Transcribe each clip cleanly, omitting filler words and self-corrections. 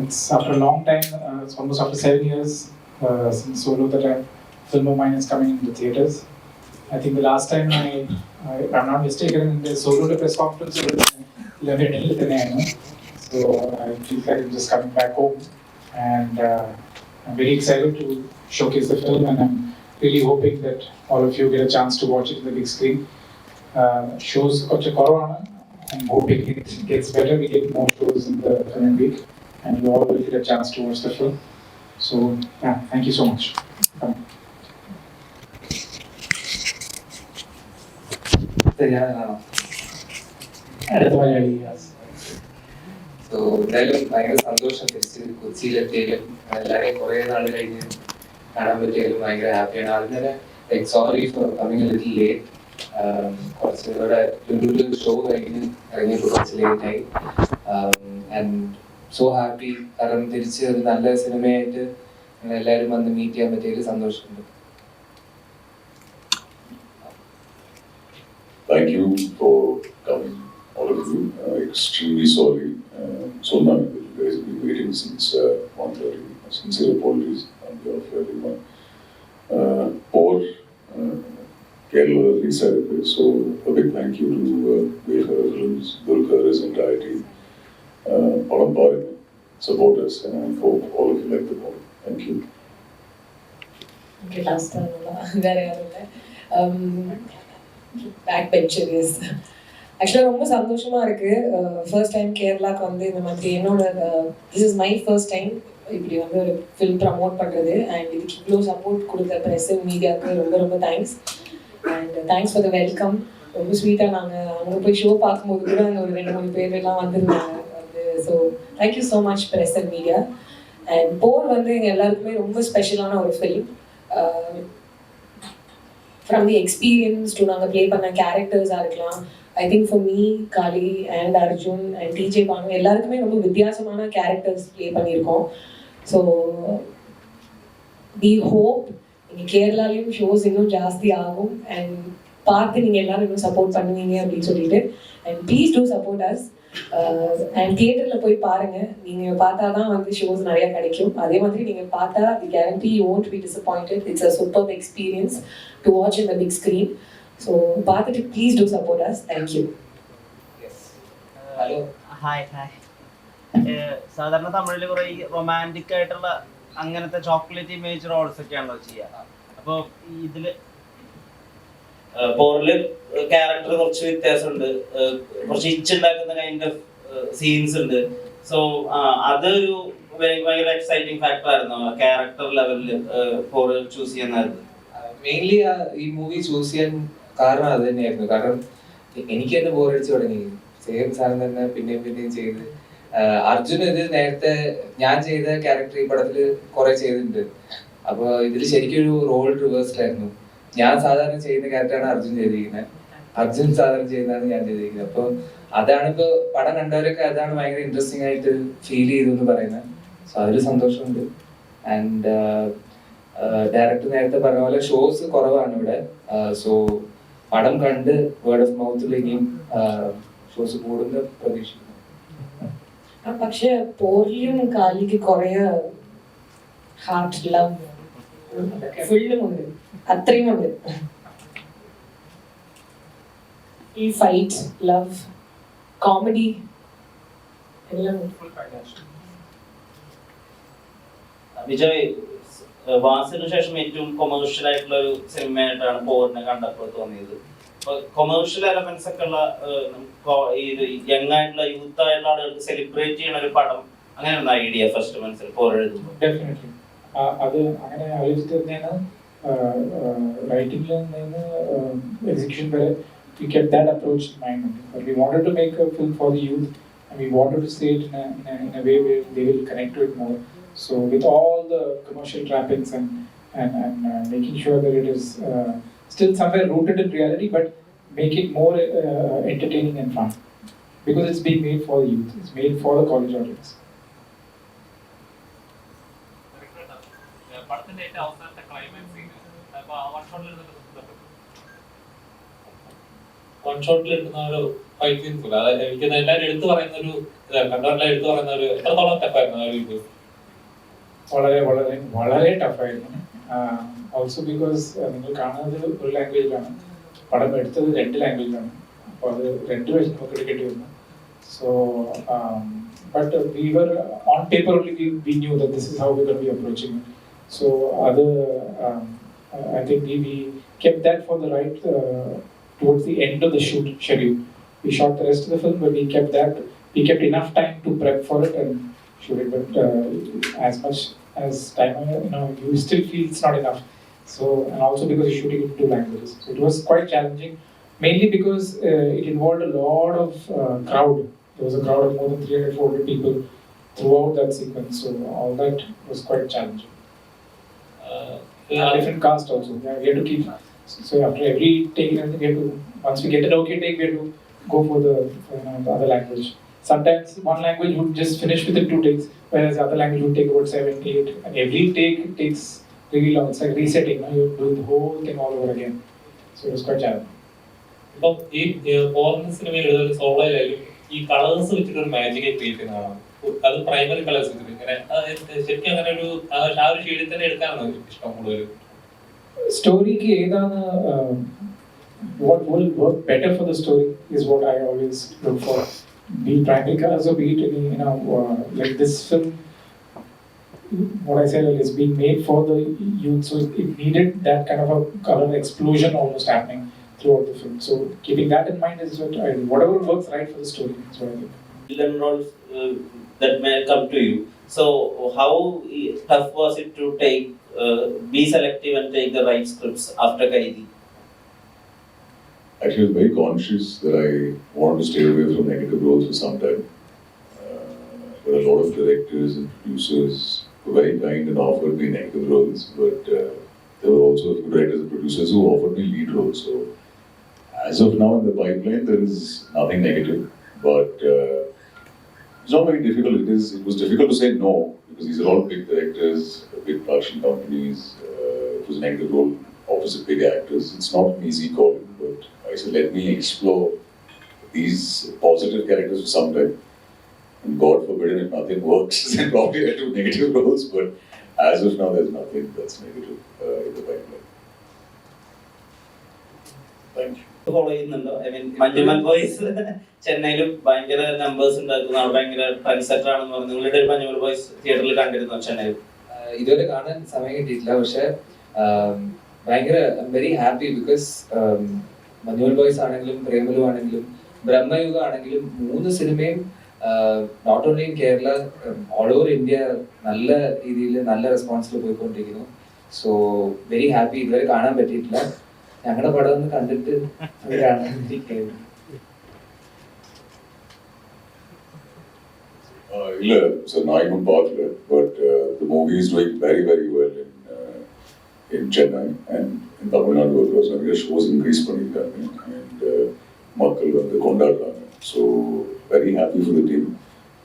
it's after a long time, it's almost after 7 years since Solo that a film of mine is coming into theatres. I think the last time if I'm not mistaken, in the Solo press conference, it was in London. So I feel like I'm just coming back home, and I'm very excited to showcase the film, and I'm really hoping that all of you get a chance to watch it in the big screen. Shows kocha korona. I'm hoping it gets better. We get more shows in the coming week, and you all will get a chance to watch the film. So yeah, thank you so much. So, എന്തായാലും ഭയങ്കര സന്തോഷം തിരിച്ച് കൊച്ചിയിലെത്തിയാലും എല്ലാവരെയും കുറേ നാൾ കഴിഞ്ഞ് കാണാൻ പറ്റിയാലും ഭയങ്കര ഹാപ്പിയാണ്. അതിന് like sorry for coming little late. കുറച്ച് ഇവിടെ ലുലുവിൽ ഷോ കഴിഞ്ഞ് ഇറങ്ങിയപ്പോൾ കുറച്ച് ലേറ്റായി. ആൻഡ് സോ ഹാപ്പി, കാരണം തിരിച്ച് ഒരു നല്ല സിനിമയായിട്ട് എല്ലാവരും വന്ന് മീറ്റ് ചെയ്യാൻ പറ്റിയതിൽ സന്തോഷമുണ്ട്. Thank you for coming, all of you. Extremely sorry. So now you guys have been waiting since 1:30. Sincere apologies on behalf of everyone. Or Kerala release celebrate. So a big thank you to Bejoy Films, Dulkar, his entire team, Parimal, support us, and I hope all of you like the movie. Thank you. Okay, last time, back benchers ஆக்சுவலாக ரொம்ப சந்தோஷமாக இருக்குது. First time கேரளாவுக்கு வந்து இந்த மாதிரி என்னோட this is my first time இப்படி வந்து ஒரு ஃபில்ம் ப்ரமோட் பண்ணுறது. அண்ட் இதுக்கு இவ்வளோ சப்போர்ட் கொடுத்த ப்ரெஸ் மீடியாவுக்கு ரொம்ப ரொம்ப thanks. And thanks for the welcome. ரொம்ப ஸ்வீட்டாக நாங்கள் அங்கே போய் ஷோ பார்க்கும்போது கூட அங்கே ஒரு 2-3 பேர்லாம் வந்திருந்தாங்க வந்து. So thank you so much press and media. And Por வந்து எங்கள் எல்லாருக்குமே ரொம்ப ஸ்பெஷலான ஒரு film. From the experience to நாங்கள் ப்ளே பண்ண கேரக்டர்ஸாக இருக்கலாம். I think for me, Kaali and Arjun and DJ Bhanu எல்லாருக்குமே ரொம்ப வித்தியாசமான கேரக்டர்ஸ் ப்ளே பண்ணியிருக்கோம். ஸோ வி ஹோப் நீங்கள் கேரளாலையும் ஷோஸ் இன்னும் ஜாஸ்தி ஆகும் அண்ட் பார்த்து நீங்கள் எல்லாரும் இன்னும் சப்போர்ட் பண்ணுவீங்க அப்படின்னு சொல்லிட்டு. And please do support us. And தியேட்டரில் போய் பாருங்கள். நீங்கள் பார்த்தா தான் வந்து ஷோஸ் நிறையா கிடைக்கும். அதே மாதிரி நீங்கள் பார்த்தா the guarantee you won't be disappointed. It's a superb experience to watch in the big screen. So பார்த்துட்டு please do support us. Thank you. Yes. Hello. Hi. സാധാരണ തമിഴിൽ കുറേ റൊമാൻറ്റിക് ആയിട്ടുള്ള അങ്ങനത്തെ ചോക്ലേറ്റ് ഇമേജ് റോൾസ് ഒക്കെയാണല്ലോ ചെയ്യുക. അപ്പോൾ ഇതിൽ പോറില് ക്യാരക്ടർ കുറച്ച് വ്യത്യാസമുണ്ട്. കുറച്ച് ഇച്ചുണ്ടാക്കുന്ന കൈൻഡ് ഓഫ് സീൻസ് ഉണ്ട്. സോ അതൊരു ഭയങ്കര എക്സൈറ്റിംഗ് ഫാക്ടർ ആയിരുന്നു ക്യാരക്ടർ ലെവലിൽ പോർ ചൂസ് ചെയ്യുന്നത്. മെയിൻലി ഈ മൂവി ചൂസ് ചെയ്യാൻ കാരണം അത് തന്നെയായിരുന്നു. കാരണം എനിക്ക് തന്നെ ബോറടിച്ചു തുടങ്ങി. സെയിം സാധനം തന്നെ പിന്നെയും ചെയ്ത്. അർജുൻ ഇത് നേരത്തെ ഞാൻ ചെയ്ത ക്യാരക്ടർ ഈ പടത്തിൽ കുറെ ചെയ്തിട്ടുണ്ട്. അപ്പോൾ ഇതിൽ ശരിക്കും ഒരു റോൾ റിവേഴ്സലായിരുന്നു. ഞാൻ സാധാരണ ചെയ്യുന്ന ക്യാരക്ടറാണ് അർജുൻ ചെയ്തിരിക്കുന്നത്. അർജുൻ സാധാരണ ചെയ്യുന്നതാണ് ഞാൻ ചെയ്തിരിക്കുന്നത്. അപ്പോൾ അതാണ് ഇപ്പോൾ പടം കണ്ടവരൊക്കെ അതാണ് ഭയങ്കര ഇൻട്രസ്റ്റിംഗ് ആയിട്ട് ഫീൽ ചെയ്തു എന്ന് പറയുന്നത്. സോ അതൊരു സന്തോഷമുണ്ട്. ആൻഡ് ഡയറക്ടർ നേരത്തെ പറഞ്ഞ പോലെ ഷോസ് കുറവാണ് ഇവിടെ. സോ പടം കണ്ട് വേർഡ് ഓഫ് മൗത്തിൽ ഇനിയും ഷോസ് കൂടുന്ന പ്രതീക്ഷിക്കുന്നു. പക്ഷെ പോറിലും കാലിക്ക് കുറെ ഹാർട്ട് ലവ് ഫുള്ളും ഉണ്ട്, അത്രയും ഉണ്ട്. ഈ ഫൈറ്റ്, ലവ്, കോമഡി എല്ലാം. വിജയ് വാസിന് ശേഷം ഏറ്റവും കൊമേഴ്ഷ്യൽ ആയിട്ടുള്ള ഒരു സിനിമയായിട്ടാണ് പോറിനെ കണ്ടപ്പോൾ തോന്നിയത്. കൊമേഴ്ഷ്യൽ എലമെന്റ്സ് ഒക്കെ ഉള്ള യങ് ആയിട്ടുള്ള യൂത്ത് ആയിട്ടുള്ള ആളുകൾക്ക് സെലിബ്രേറ്റ് ചെയ്യുന്ന ഒരു പടം, അങ്ങനെയുള്ള ഐഡിയ ഫസ്റ്റ് മനസ്സിൽ പോർ എഴുതുമ്പോൾ? ഡെഫിനറ്റ്ലി അത് അങ്ങനെ ആലോചിച്ചിട്ട് തന്നെയാണ് റൈറ്റിംഗിൽ നിന്ന് എക്സിക്യൂഷൻ വരെ we kept that approach in mind. But we wanted to make a film for the youth, and we wanted to say it in a way where they will connect to it more. So with all the commercial trappings and making sure that it is still somewhere rooted in reality, but make it more entertaining and fun, because it's being made for the youth. It's made for the college audience. One ഷോട്ടിൽ എടുക്കുന്ന ഒരു fight scenes ഇല്ല. അതായത് എനിക്ക് എല്ലാവരും എടുത്തു പറയുന്ന ഒരു ഇതാണ്, കണ്ടവരെല്ലാം എടുത്തു പറയുന്ന ഒരു എത്രത്തോളം ടഫായിരുന്നു ആ ഒരു ഇത്? വളരെ വളരെ വളരെ ടഫായിരുന്നു. ഓൾസോ ബിക്കോസ് നിങ്ങൾ കാണുന്നത് ഒരു ലാംഗ്വേജിലാണ്, പടം എടുത്തത് 2 ലാംഗ്വേജിലാണ്. അപ്പോൾ അത് 2 വശം നമുക്ക് എടുക്കേണ്ടി വന്നു. So but we were on paper only, we knew that this is how we're going to be approaching it. So I think we kept that for the right towards the end of the shoot schedule. We shot the rest of the film, but we kept enough time to prep for it and shoot it. But as much as time, you still feel it's not enough. So, and also because you're shooting in 2 languages, so it was quite challenging. Mainly because it involved a lot of crowd. There was a crowd of more than 300-400 people throughout that sequence. So all that was quite challenging. Different cast also. Yeah, we had to keep. So after every take, we had to, once we get an okay take, we had to go for the other language. Sometimes one language would just finish within 2 takes, whereas the other language would take about 7, 8. And every take takes really long. It's like resetting. You're doing the whole thing all over again. So it was quite challenging. ഇപ്പം ഈ foreign സിനിമയിൽ സോളോയിലായാലും ഈ colours വെച്ചിട്ടൊരു magic create ചെയ്യുന്നതാണ്. അത് primary colours വെച്ചിട്ട് ഇങ്ങനെ ശരിക്കും അങ്ങനെ ഒരു ആ ഒരു ഷെയ്ഡിൽ തന്നെ എടുക്കാനാണ് ഇഷ്ടം കൂടുതൽ. സ്റ്റോറിക്ക് ഏതാണ് what will work better for the story is what I always look for. Be primary colors or be it like this film, what I said earlier, is being made for the youth, so it needed that kind of a color explosion almost happening throughout the film. So keeping that in mind is what whatever works right for the story is what I think. Villain roles that may come to you. So how tough was it to be selective and take the right scripts after Kaidi? Actually, I was very conscious that I wanted to stay away from negative roles for some time. But a lot of directors and producers were very kind and offered me negative roles. But there were also a few directors and producers who offered me lead roles. So as of now in the pipeline, there is nothing negative. But it's not very difficult. It was difficult to say no because these are all big directors, big production companies. It was a negative role opposite big actors. It's not an easy call, but I said let me explore these positive characters for some time. And God forbid if nothing works, then probably I do negative roles. But as of now, there's nothing that's negative in the pipeline. Thank you. Follow ചെയ്യുന്നുണ്ടോ? I mean Manjummel boys ചെന്നൈയിലും ഭയങ്കര numbers ഉണ്ടാക്കുന്ന ആൾ, ഭയങ്കര trend സെറ്റർ ആണെന്ന് പറഞ്ഞു. നിങ്ങളുടെ ഒരു Manjummel boys തിയേറ്ററിൽ കണ്ടിരുന്നോ ചെന്നൈയിൽ? ഇതുവരെ കാണാൻ സമയം കിട്ടിയിട്ടില്ല. പക്ഷെ ഭയങ്കര very happy because Manjummel Boys ആണെങ്കിലും പ്രേമലു ആണെങ്കിലും ബ്രഹ്മയുഗം ആണെങ്കിലും 3 സിനിമയും not only in Kerala all over India നല്ല രീതിയിൽ നല്ല റെസ്പോൺസിൽ പോയിക്കൊണ്ടിരിക്കുന്നു. So very happy. ഇതുവരെ കാണാൻ പറ്റിയിട്ടില്ല. ഞങ്ങളുടെ പടം ഒന്ന് കണ്ടിട്ട് അത് കാണാനിരിക്കുന്നു. So now I'm popular, but the movie is doing very, very well in Chennai and in Tamil Nadu because we have shows increase பண்ணிருக்காங்க and மக்கள் வந்து கொண்டாடுறாங்க. So very happy for the team,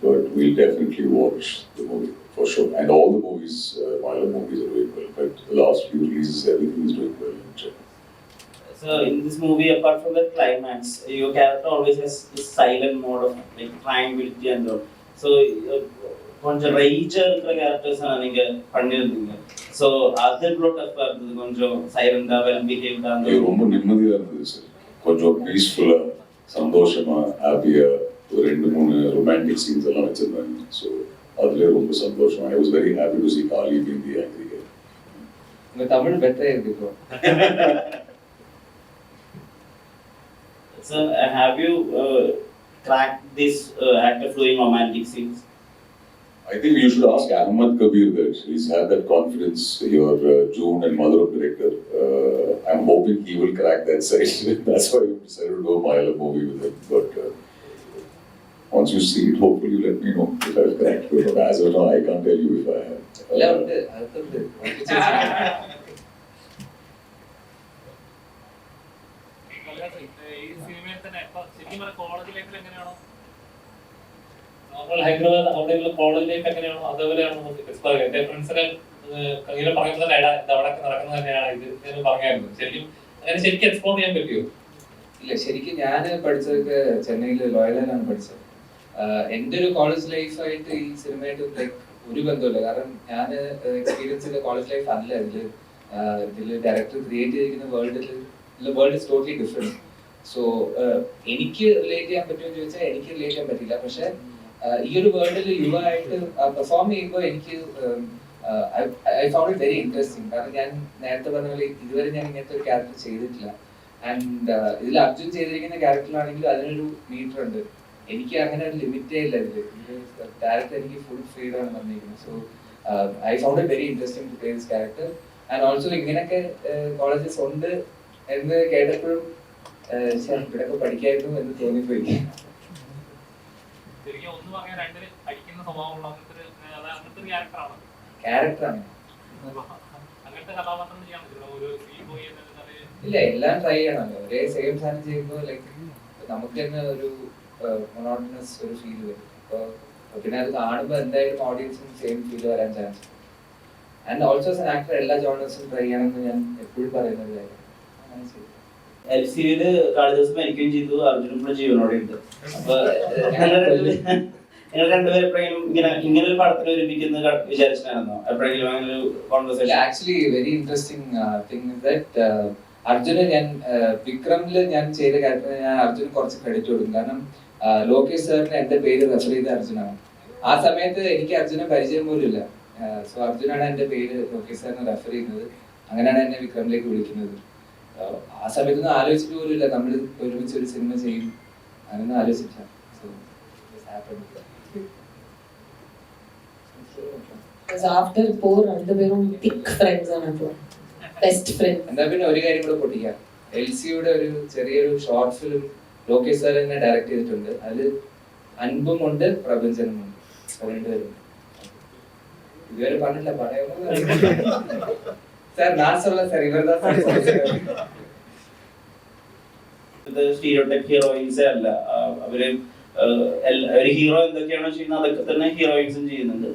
but we'll definitely watch the movie for sure. And all the movies, Malayalam movies are doing well. But the last few releases, everything is doing well in Chennai. So in this movie, apart from the climax, your character always has this silent mode of like tranquility and all. So கொஞ்சம் rage இருக்கிற characters நீங்க பண்ணிருந்தீங்க. So அது ப்ளோட் அப் இருந்தது, கொஞ்சம் சைலண்டா well பிஹேவ்டா அந்த ரொம்ப நிம்மதியா இருந்தது சார். கொஞ்சம் பீஸ்ஃபுல்லா சந்தோஷமா ஹாப்பியா ஒரு 2-3 ரொமான்டிக் சீன்ஸ் எல்லாம் வச்சிருந்தாங்க. ஸோ அதுல ரொம்ப சந்தோஷம். I was very happy to see Kali being the angry guy. உங்க தமிழ் பெட்டரா இருக்கு bro. So have you cracked this actor doing romantic scenes? I think you should ask Ahmed Kabir that. He's had that confidence. Your June and mother of director. I'm hoping he will crack that side. That's why we decided to do a Malayalam movie with him. But once you see it, hopefully you let me know if I've cracked it. But as of now, I can't tell you if I have. Hyderabad അവിടെയുള്ള college life എങ്ങനെയാണോ അതേപോലെയാണോ നമുക്ക് explore ചെയ്യാം. എന്റെ ഫ്രണ്ട്സിനെ ഇങ്ങനെ പറയുമ്പോൾ തന്നെ അവിടെ നടക്കുന്നത് തന്നെയാണ് ഇത് എന്ന് പറഞ്ഞായിരുന്നു. ശരിക്കും അങ്ങനെ ശരിക്കും എക്സ്പ്ലോർ ചെയ്യാൻ പറ്റുമോ ഇല്ല, ശരിക്കും ഞാൻ പഠിച്ചതൊക്കെ ചെന്നൈയിൽ ലോയലാണ് പഠിച്ചത്. എൻ്റെ ഒരു കോളേജ് ലൈഫായിട്ട് ഈ സിനിമയായിട്ട് ലൈക്ക് ഒരു ബന്ധമില്ല. കാരണം ഞാൻ എക്സ്പീരിയൻസ് ചെയ്ത കോളേജ് ലൈഫ് അല്ല ഇതിൽ ഡയറക്ടർ ക്രിയേറ്റ് ചെയ്തിരിക്കുന്ന world is totally different. So എനിക്ക് റിലേറ്റ് ചെയ്യാൻ പറ്റുമെന്ന് ചോദിച്ചാൽ എനിക്ക് റിലേറ്റ് ചെയ്യാൻ പറ്റില്ല. പക്ഷെ ഈ ഒരു വേൾഡിൽ യുവമായിട്ട് പെർഫോം ചെയ്യുമ്പോൾ എനിക്ക് I found it very interesting. കാരണം ഞാൻ നേരത്തെ പറഞ്ഞ പോലെ ഇതുവരെ ഞാൻ ഇങ്ങനത്തെ ഒരു ക്യാരക്ടർ ചെയ്തിട്ടില്ല. ആൻഡ് ഇതിൽ അർജുൻ ചെയ്തിരിക്കുന്ന ക്യാരക്ടറിലാണെങ്കിലും അതിനൊരു മീറ്റർ ഉണ്ട്. എനിക്ക് അങ്ങനെ ഒരു ലിമിറ്റേ ഇല്ല ഇതിൽ. ഡയറക്ടർ എനിക്ക് ഫുൾ ഫ്രീഡം ആണ് തന്നിരിക്കുന്നത്. So I found it very interesting to play this character. And also ഇങ്ങനെയൊക്കെ കോളേജസ് ഉണ്ട് എന്ന് കേട്ടപ്പോഴും ഇവിടെയൊക്കെ പഠിക്കായിരുന്നു എന്ന് തോന്നിപ്പോയി. ക്യാരക്ടറാണ് ഇല്ല, എല്ലാം ട്രൈ ചെയ്യണമല്ലോ. ഒരേ സെയിം സാധനം ചെയ്യുമ്പോൾ ലൈക്ക് നമുക്ക് തന്നെ ഒരു മൊണോട്ടണസ് ഒരു ഫീൽ വരും. അപ്പോൾ പിന്നെ അത് കാണുമ്പോൾ എന്തായാലും ഓഡിയൻസിന് സെയിം ഫീൽ വരാൻ chance. And also as an actor എല്ലാ ജോണേഴ്സും ട്രൈ ചെയ്യണമെന്ന് ഞാൻ എപ്പോഴും പറയുന്ന ഒരു കാര്യം. അങ്ങനെ ചെയ്തു. LCD കാളിദാസ് മരിക്കുകയും ചെയ്തു, അർജുനും കൂടെ ജീവനോടെ ഉണ്ട്. അപ്പൊ നിങ്ങൾ രണ്ടുപേരും എപ്പോഴെങ്കിലും ഇങ്ങനെ ഒരു പടത്തിൽ ഒരുമിക്കുന്ന വിചാരിച്ചായിരുന്നോ? എപ്പോഴെങ്കിലും അങ്ങനെ ഒരു conversation? Actually very interesting thing is that അർജുന് ഞാൻ വിക്രമില് ഞാൻ ചെയ്ത ക്യാരക്ടറിന് ഞാൻ അർജുന് കുറച്ച് ക്രെഡിറ്റ് കൊടുക്കും. കാരണം ലോകേഷ് സാറിന് എന്റെ പേര് റെഫർ ചെയ്ത അർജുനാണ്. ആ സമയത്ത് എനിക്ക് അർജുനെ പരിചയം പോലും ഇല്ല. സോ അർജുനാണ് എന്റെ പേര് ലോകേഷ് സാറിന് റെഫർ ചെയ്യുന്നത്. അങ്ങനെയാണ് എന്നെ വിക്രമിലേക്ക് വിളിക്കുന്നത്. ആ സമയത്തൊന്നും ആലോചിച്ചിട്ട് പോലും ഇല്ല നമ്മൾ ഒരുമിച്ച് ഒരു സിനിമ ചെയ്യും, അങ്ങനൊന്നും ആലോചിച്ചില്ല. സോ after poor രണ്ടുപേരും thick friends ആണ്. അപ്പോൾ ബെസ്റ്റ് ഫ്രണ്ട്. എന്താ പിന്നെ ഒരു കാര്യം കൂടെ പൊട്ടിക്കാം. LCയുടെ ഒരു ചെറിയൊരു ഷോർട്ട് ഫിലിം ലോകേഷ് സാർ തന്നെ ഡയറക്ട് ചെയ്തിട്ടുണ്ട്. അതിൽ അൻപുമുണ്ട് പ്രപഞ്ചനുമുണ്ട്. രണ്ടുപേരും ഇതുവരെ പറഞ്ഞില്ല. സാർ നാസുള്ള സാർ ഇവരുടെ സ്റ്റീരിയോടൈപ്പ് ഹീറോയിൻസേ അല്ല അവര്. ഒരു ഹീറോ എന്തൊക്കെയാണോ ചെയ്യുന്നത് അതൊക്കെ തന്നെ ഹീറോയിൻസും ചെയ്യുന്നുണ്ട്.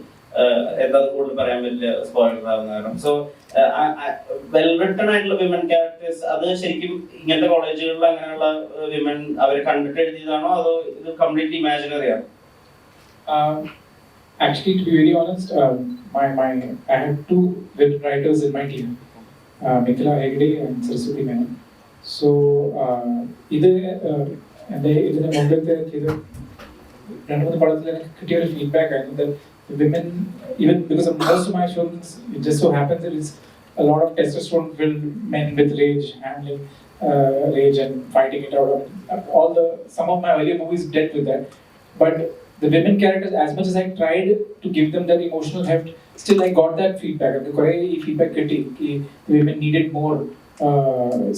എന്താ കൂടുതൽ പറയാൻ പറ്റില്ല, സ്പോയിലർ ആവുന്ന കാരണം. സോ വെൽ റിട്ടൺ ആയിട്ടുള്ള വിമൻ ക്യാരക്ടേഴ്സ് അത് ശരിക്കും ഇങ്ങനത്തെ കോളേജുകളിൽ അങ്ങനെയുള്ള വിമൻ അവരെ കണ്ടിട്ട് എഴുതിയതാണോ അതോ ഇത് കംപ്ലീറ്റ്ലി ഇമാജിനറി ആണോ? Actually, to be very honest, I had two women writers in my team, Killa and Saraswati Menon. So, ഇതിന് മുമ്പത്തെ രണ്ട് മൂന്ന് പടത്തിൽ എനിക്ക് കിട്ടിയ ഒരു ഫീഡ്ബാക്ക് ആയിരുന്നു that women, even because of most of my films, it just so happens that it's a lot of testosterone-filled men with rage, handling rage and fighting it out. Some of my earlier movies dealt with that, but the women characters, as much as I tried to give them that emotional heft, still I got that feedback. And the feedback critique, the women needed more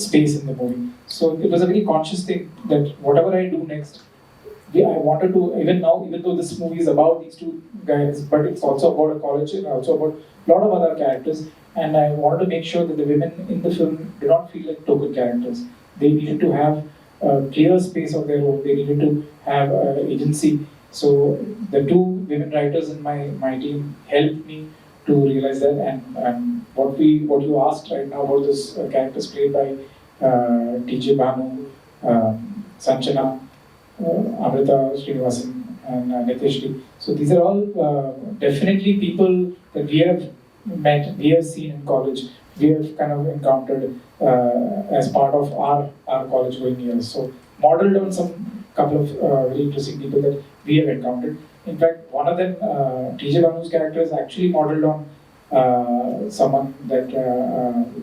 space in the movie. So it was a very conscious thing that whatever I do next, I wanted to, even though this movie is about these two guys, but it's also about a college and also about a lot of other characters. And I wanted to make sure that the women in the film do not feel like token characters. They needed to have a clear space of their own. They needed to have agency. So the two women writers in my team helped me to realize that. And what you asked right now about this characters played by TJ Banu, Sanchana, Amrita Srinivasan and Niteshli. So these are all definitely people that we have met, we have seen in college, we have kind of encountered as part of our college going years. So modeled on some couple of very interesting people that we have encountered. In fact, one of them, TJ Banu's character is actually modeled on someone that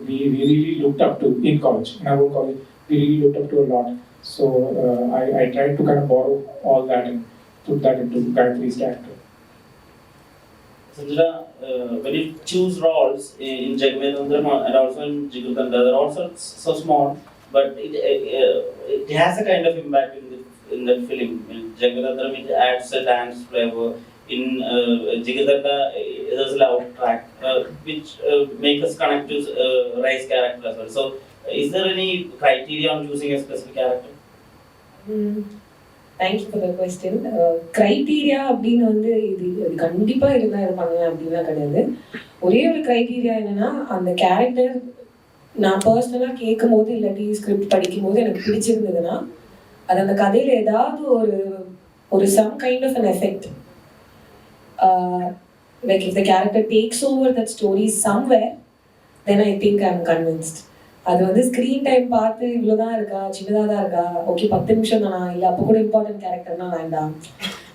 we really looked up to in college, in our own college. We really looked up to a lot. So I tried to kind of borrow all that and put that into Gayatri's character. Sanchana, when you choose roles in Jagamenandram and also in Jigurdanda, they're also so small, but it has a kind of impact in the film. In Jagamenandram, it adds a dance flavor. In Jigurdanda, there's a loud track, which makes us connect to Rai's character as well. So, is there any criteria on choosing a specific character? Thank you for the question. Criteria அப்படின்னு வந்து இது கண்டிப்பா இருந்தா இது பண்ணுவேன் அப்படின்னா கிடையாது. ஒரே ஒரு criteria என்னன்னா அந்த கேரக்டர் நான் பர்சனலாக கேட்கும் போது இல்லாட்டி ஸ்கிரிப்ட் படிக்கும் போது எனக்கு பிடிச்சிருந்ததுன்னா அது அந்த கதையில் ஏதாவது ஒரு some kind of an effect, like if the character takes over that story somewhere, then I think I am convinced. அது வந்து ஸ்க்ரீன் டைம் பார்த்து இவ்வளோதான் இருக்கா, சின்னதாக தான் இருக்கா, ஓகே 10 நிமிஷம் தானா, இல்லை அப்போ கூட இம்பார்ட்டன்ட் கேரக்டர்னா வேண்டாம்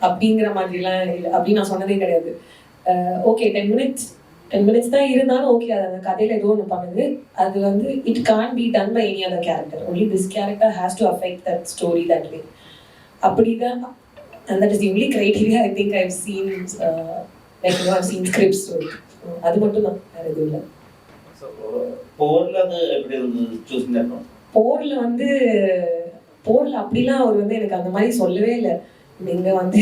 அப்படிங்கிற மாதிரிலாம் இல்லை, அப்படின்னு நான் சொன்னதே கிடையாது. ஓகே 10 minutes தான் இருந்தாலும் ஓகே, அது அந்த கதையில் ஏதோ ஒன்று பண்ணுது, அது வந்து it can be done by any other character, only this character has to affect that story that way. அப்படி தான், and that is the only criteria I think I have seen, like you have seen scripts. அது மட்டும் தான், வேறு எதுவும் இல்லை. போர்ல அது எப்படி சூஸ் பண்ணணும்? போர்ல அப்படிலாம் அவர் வந்து எனக்கு அந்த மாதிரி சொல்லவே இல்லை. நீங்க வந்து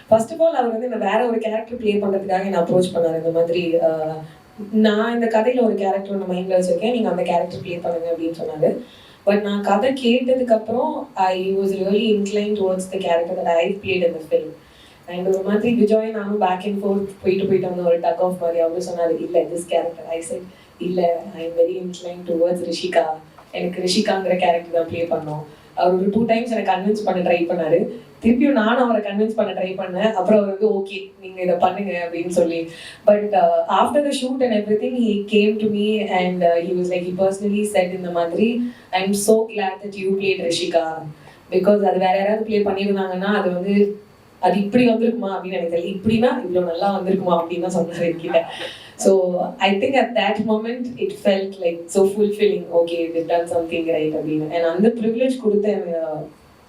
ஃபர்ஸ்ட் ஆஃப் ஆல் அவர் வந்து என்ன வேற ஒரு கேரக்டர் ப்ளே பண்றதுக்காக என்ன அப்ரோச் பண்ணாரு. இந்த மாதிரி நான் இந்த கதையில ஒரு கேரக்டர் ஒன்று மைண்ட்ல வச்சிருக்கேன், நீங்க அந்த கேரக்டர் ப்ளே பண்ணுங்க அப்படின்னு சொன்னாரு. பட் நான் கதை கேட்டதுக்கு அப்புறம் I was really incline towards the character that I played in the film. And ஒரு மாதிரி விஜய் நானும் பேக் அண்ட் ஃபோர்த் போயிட்டு வந்து ஒரு டக் ஆஃப் மாதிரி அவரு சொன்னாரு, இல்லை திஸ் கேரக்டர் ஐ செட் இல்லை, I am very incline towards Rishika, எனக்கு ரிஷிகாங்கிற கேரக்டர் தான் ப்ளே பண்ணோம். அவர் ஒரு 2 times எனக்கு கன்வின்ஸ் பண்ண ட்ரை பண்ணாரு, திருப்பியும் நானும் அவரை கன்வின்ஸ் பண்ண ட்ரை பண்ணேன். அப்புறம் அவர் வந்து ஓகே நீங்க இதை பண்ணுங்க அப்படின்னு சொல்லி. But after the shoot and every thing he came to me and he was like, he personally set இந்த மாதிரி, I am so glad that you plate Rishika, because அது வேற யாராவது ப்ளே பண்ணியிருந்தாங்கன்னா அது வந்து அது இப்படி வந்திருக்குமா அப்படின்னு எனக்கு தெரியல, இப்படின்னா இவ்வளோ நல்லா வந்திருக்குமா அப்படின்னு தான் சொன்னார் என்கிட்ட. So I think at that moment it felt like so fulfilling, okay we done something right அப்படின்னு. அண்ட் அந்த ப்ரிவிலேஜ் கொடுத்த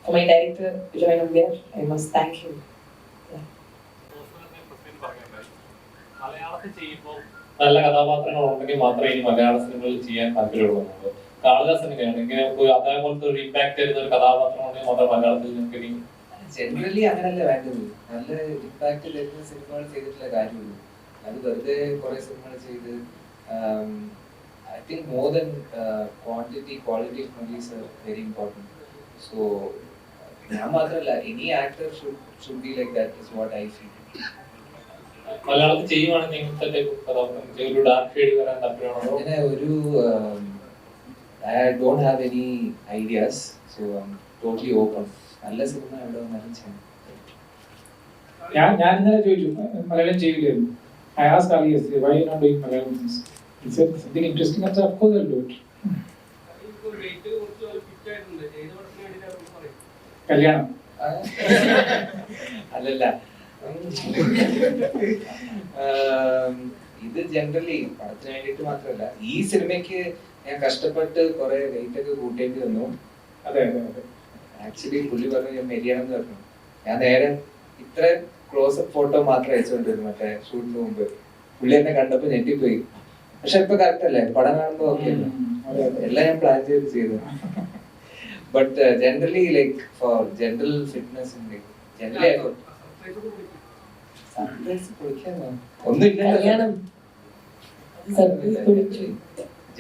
my director Vijay Nambiar, I must thank you. മലയാളത്തിൽ ചെയ്യുമ്പോൾ നല്ല കഥാപാത്രങ്ങൾ ഉണ്ടെങ്കിൽ മാത്രമേ ഇനി മലയാള സിനിമകളിൽ ചെയ്യാൻ താല്പര്യമുള്ളൂ. കാളിദാസനൊക്കെയാണ് ഇങ്ങനെ അതേപോലത്തെ ഒരു ഇമ്പാക്ട് തരുന്ന ഒരു കഥാപാത്രം ഉണ്ടെങ്കിൽ മാത്രം മലയാളത്തിൽ നിങ്ങൾക്ക് ഇനി ജനറലി അങ്ങനല്ലേ വേണ്ടത്. നല്ല ഇമ്പാക്ട് തരുന്ന സിനിമകൾ ചെയ്തിട്ടുള്ള കാര്യമുള്ളൂ. അത് വെറുതെ കുറെ സിനിമകൾ ചെയ്ത് I think more than quantity quality of movies are very important. So ഞാൻ മാത്രമല്ല, any actor should be like that is what I feel. മലയാളത്തിൽ ചെയ്യുവാണെങ്കിൽ ഇങ്ങനത്തെ കഥാപാത്രം ഒരു ഡാർക്ക് ഷെയ്ഡ് വരാൻ താല്പര്യമാണോ? അങ്ങനെ ഒരു I don't have any ideas, so I am totally open. നല്ല സിനിമ എവിടെ വന്നാലും ചെയ്യാം. ഞാൻ ഇന്നലെ ചോദിച്ചു Malayalam ചെയ്യില്ലായിരുന്നു. I asked Ali yesterday, why are you not doing Malayalam things? He said something interesting, and so of course I'll do it. Kalyan. അല്ലല്ല, ഇത് generally പടത്തിന് വേണ്ടിയിട്ട് മാത്രമല്ല, ഈ സിനിമയ്ക്ക് ഞാൻ കഷ്ടപ്പെട്ട് കുറെ വെയിറ്റ് ഒക്കെ കൂട്ടേണ്ടി വന്നു. അതെ ആക്ച്വലി പുള്ളി പറഞ്ഞു ഞാൻ മെരിയണം എന്ന് പറഞ്ഞു. ഞാൻ നേരെ ഇത്ര ക്ലോസപ്പ് ഫോട്ടോ മാത്രം അയച്ചുകൊണ്ടിരുന്നു മറ്റേ ഷൂട്ടിന് മുമ്പ്. പുള്ളി എന്നെ കണ്ടപ്പോ ഞെട്ടിപ്പോയി. പക്ഷെ ഇപ്പൊ കറക്റ്റ് അല്ലേ, പടം കാണുമ്പോ ഓക്കെ എല്ലാം ഞാൻ പ്ലാൻ ചെയ്തു. But generally like for general fitness generally surprise പൊളിക്കാനോ ഒന്നുമില്ല.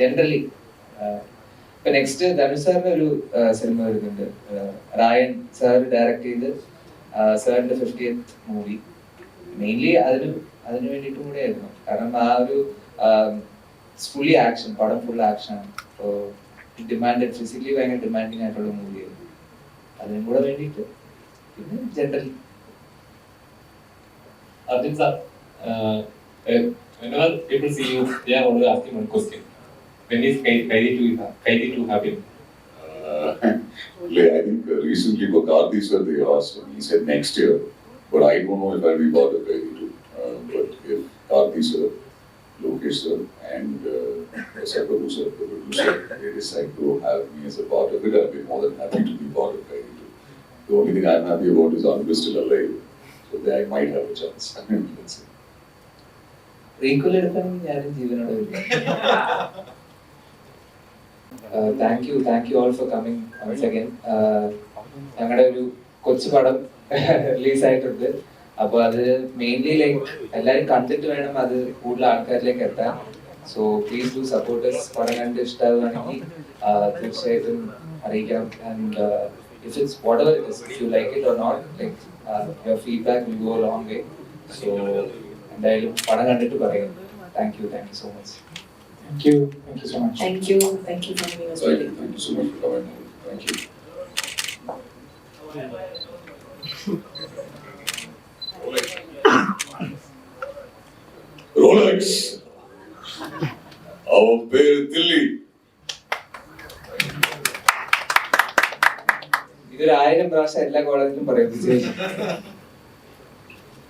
ജനറലി ഇപ്പൊ നെക്സ്റ്റ് ധനുഷ് സാറിന്റെ ഒരു സിനിമ വരുന്നുണ്ട്, റായൻ സാർ ഡയറക്ട് ചെയ്ത് സാറിന്റെ 50th മൂവി. മെയിൻലി അതിന് വേണ്ടിയിട്ടും കൂടെ ആയിരുന്നു. കാരണം ആ ഒരു ഫുള്ളി ആക്ഷൻ, പടം ഫുൾ ആക്ഷൻ ആണ്. സോ ഡിമാൻഡഡ്, ഫിസിക്കലി ഭയങ്കര ഡിമാൻഡിങ് ആയിട്ടുള്ള മൂവിയായിരുന്നു. അതിനും കൂടെ വേണ്ടിയിട്ട് പിന്നെ generally. Arjun sir, whenever people see you, they are always asking one question: when is Khalid to have him? I think recently for Karthi sir they asked him, he said next year, but I don't know if I'll be part of Khalid too. But if Karthi sir, Lokesh sir and Prabhu sir, the producer, they decide to have me as a part of it, I'll be more than happy to be part of Khalid too. The only thing I'm happy about is Anu is still alive, so I might have a chance. Let's see. റീക്വൽ എടുക്കാൻ ഞാനും ജീവനോടെ വരും. Thank you all for coming once again. ഞങ്ങളുടെ ഒരു കൊച്ചു പടം release ആയിട്ടുണ്ട്. അപ്പോൾ അത് മെയിൻലി ലൈക്ക് എല്ലാവരും കണ്ടിട്ട് വേണം അത് കൂടുതൽ ആൾക്കാരിലേക്ക് എത്താൻ. So please do support us. പടം കണ്ട് ഇഷ്ടമാവുകയാണെങ്കിൽ തീർച്ചയായിട്ടും അറിയിക്കണം. And if it's whatever it is, if you like it or not, like your feedback will go a long way. So എന്തായാലും പടം കണ്ടിട്ട് പറയാം. Thank you so much. Thank you so much. Thank you for having us. Thank you so much for coming. Thank you. Rolex. Our പേര് ദില്ലി. ഇതൊരു 1000 പ്രാവശ്യം എല്ലാ കോളേജിലും പറയും.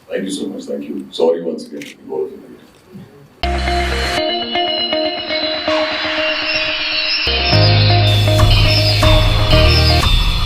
Thank you so much. Thank you. Sorry once again.